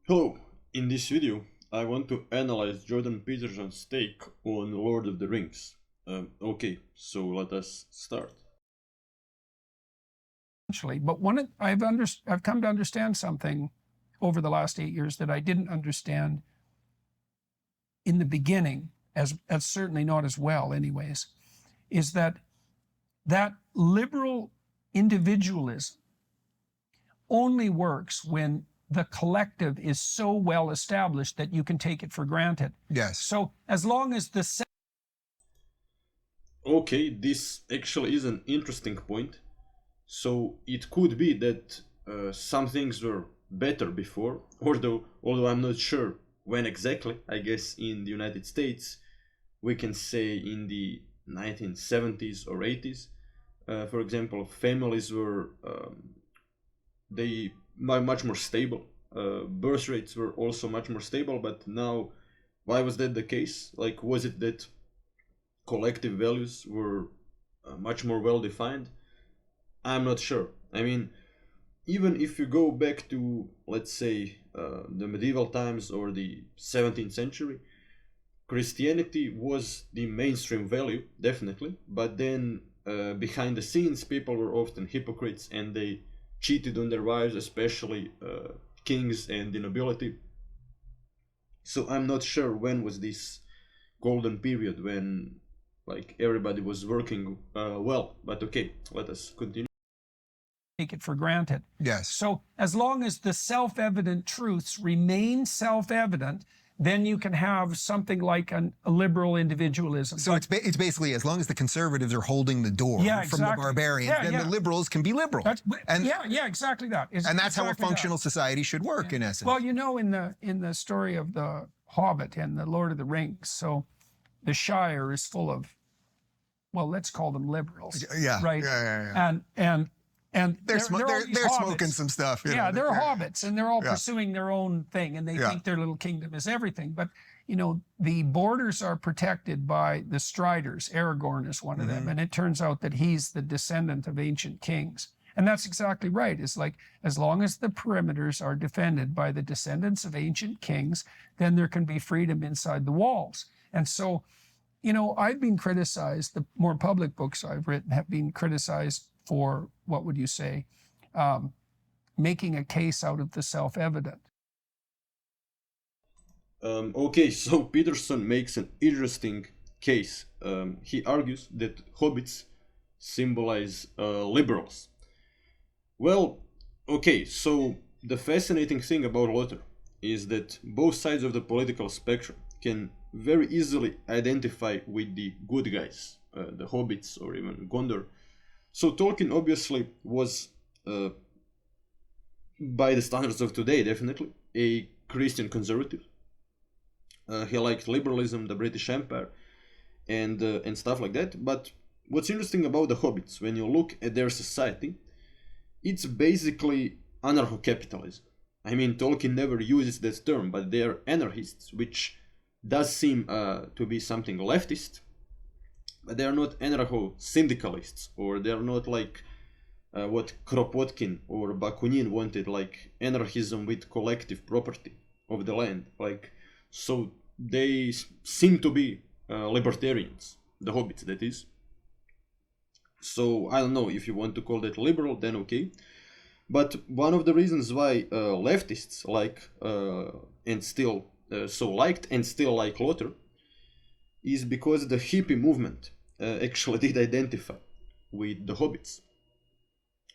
Hello, in this video I want to analyze Jordan Peterson's take on Lord of the Rings. Okay, so let us start. But I've come to understand something over the last 8 years that I didn't understand in the beginning, as certainly not as well anyways, is that liberal individualism only works when the collective is so well established that you can take it for granted. Yes. So as long as the Okay, this actually is an interesting point. So it could be that some things were better before, although I'm not sure when exactly. I guess in the United States we can say in the 1970s or 80s. For example, families were much more stable. Birth rates were also much more stable, but now, why was that the case? Like, was it that collective values were much more well defined? I'm not sure. I mean, even if you go back to, let's say, the medieval times or the 17th century, Christianity was the mainstream value, definitely, but then behind the scenes, people were often hypocrites and they cheated on their wives, especially kings and the nobility. So I'm not sure when was this golden period when like everybody was working well, but okay, let us continue. take it for granted. Yes. So as long as the self-evident truths remain self-evident, then you can have something like a liberal individualism. So it's basically, as long as the conservatives are holding the door from the barbarians, then the liberals can be liberal. Exactly that. And that's how a functional society should work, in essence. Well, you know, in the story of the Hobbit and the Lord of the Rings, so the Shire is full of, well, let's call them liberals. Yeah. Right. Yeah. And they're smoking some stuff. They're hobbits, and they're all pursuing their own thing, and they think their little kingdom is everything. But you know, the borders are protected by the Striders. Aragorn is one of them, and it turns out that he's the descendant of ancient kings. And that's exactly right. It's like, as long as the perimeters are defended by the descendants of ancient kings, then there can be freedom inside the walls. And so, you know, I've been criticized, the more public books I've written have been criticized for, what would you say, making a case out of the self-evident. Okay, so Peterson makes an interesting case. He argues that hobbits symbolize liberals. Well, okay, so the fascinating thing about LOTR is that both sides of the political spectrum can very easily identify with the good guys, the hobbits or even Gondor. So Tolkien obviously was, by the standards of today, definitely a Christian conservative. He liked liberalism, the British Empire, and stuff like that. But what's interesting about the hobbits, when you look at their society, it's basically anarcho-capitalism. I mean, Tolkien never uses that term, but they're anarchists, which does seem to be something leftist. But they are not anarcho-syndicalists, or they are not like what Kropotkin or Bakunin wanted, like anarchism with collective property of the land. Like, so they seem to be libertarians, the hobbits, that is. So I don't know if you want to call that liberal, then okay. But one of the reasons why leftists like and still liked and still like LOTR is because the hippie movement actually did identify with the hobbits.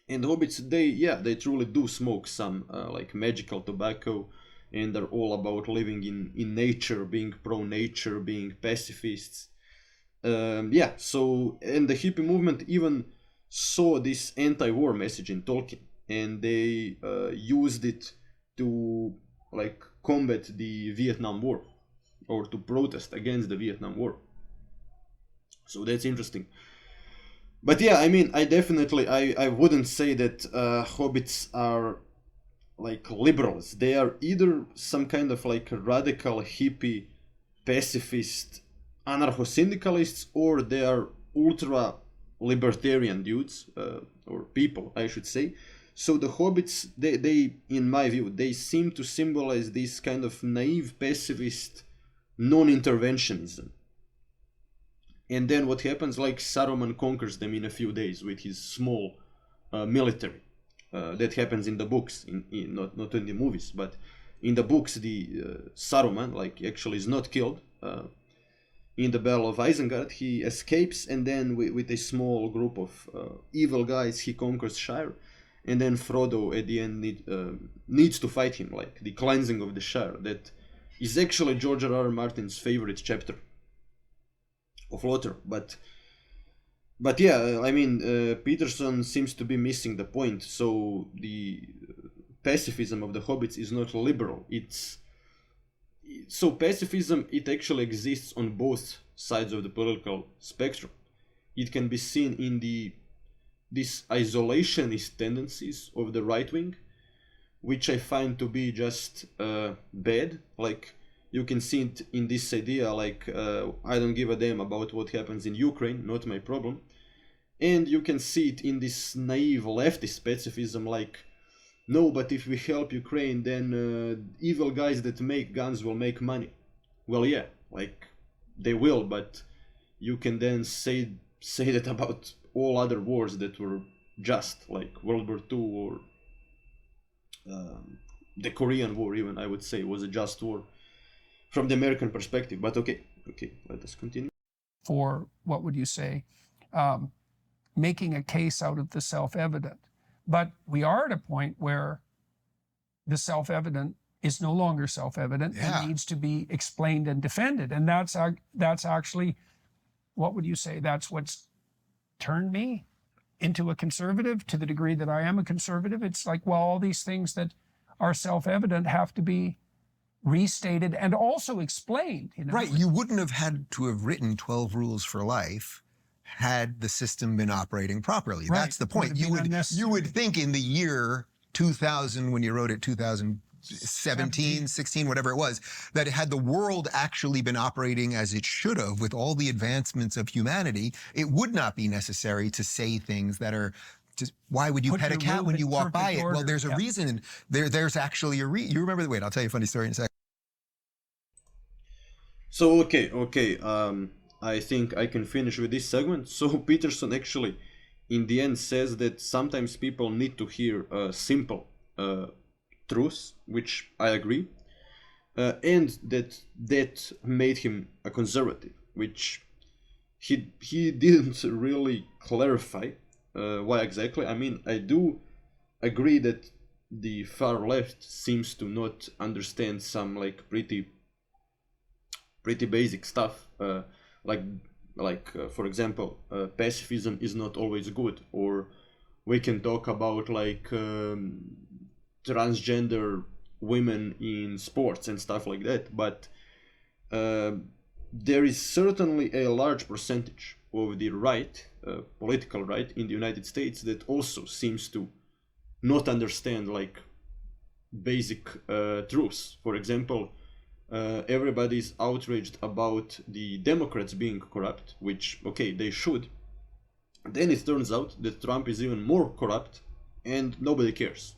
And the hobbits, they truly do smoke some like magical tobacco, and they're all about living in nature, being pro-nature, being pacifists. So, and the hippie movement even saw this anti-war message in Tolkien, and they used it to like combat the Vietnam War, or to protest against the Vietnam War. So that's interesting. But yeah, I mean, I wouldn't say that hobbits are like liberals. They are either some kind of like radical hippie pacifist anarcho-syndicalists, or they are ultra libertarian dudes, or people, I should say. So the Hobbits, they, in my view, they seem to symbolize this kind of naive, pacifist, non-interventionism. And then what happens, like Saruman conquers them in a few days with his small military. That happens in the books, not in the movies, but in the books, the Saruman, like, actually is not killed. In the Battle of Isengard, he escapes, and then with a small group of evil guys, he conquers Shire. And then Frodo at the end needs to fight him, like the cleansing of the Shire. That is actually George R.R. Martin's favorite chapter of LOTR. But yeah, I mean, Peterson seems to be missing the point. So the pacifism of the Hobbits is not liberal. So pacifism, it actually exists on both sides of the political spectrum. It can be seen in these isolationist tendencies of the right wing, which I find to be just bad. Like, you can see it in this idea, like, I don't give a damn about what happens in Ukraine, not my problem. And you can see it in this naive leftist pacifism, like, no, but if we help Ukraine, then evil guys that make guns will make money. Well, yeah, like, they will, but you can then say that about all other wars that were just, like World War II or the Korean War, even, I would say, was a just war from the American perspective. But okay, let us continue. For, what would you say, making a case out of the self-evident. But we are at a point where the self-evident is no longer self-evident and needs to be explained and defended. And that's actually, what would you say, that's what's turned me into a conservative, to the degree that I am a conservative. It's like, well, all these things that are self-evident have to be restated and also explained. You know? Right. You wouldn't have had to have written 12 Rules for Life had the system been operating properly. Right. That's the point. You would think in the year 2000, when you wrote it, 2017, 16, whatever it was, that had the world actually been operating as it should have with all the advancements of humanity, it would not be necessary to say things that are just, why would you pet a cat when you walk by it? Well, there's a reason. There's actually a reason. You remember, wait, I'll tell you a funny story in a second. So, okay. I think I can finish with this segment. So Peterson actually, in the end, says that sometimes people need to hear simple truths, which I agree, and that made him a conservative, which he didn't really clarify why exactly. I mean, I do agree that the far left seems to not understand some, like, pretty basic stuff. Like for example, pacifism is not always good, or we can talk about, like, transgender women in sports and stuff like that, but there is certainly a large percentage of the right, political right in the United States, that also seems to not understand, like, basic truths. For example, everybody's outraged about the Democrats being corrupt, which, okay, they should. Then it turns out that Trump is even more corrupt, and nobody cares.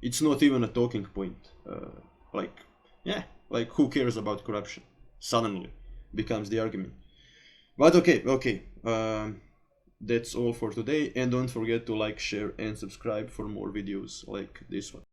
It's not even a talking point. Like, who cares about corruption? Suddenly becomes the argument. But okay. That's all for today, and don't forget to like, share, and subscribe for more videos like this one.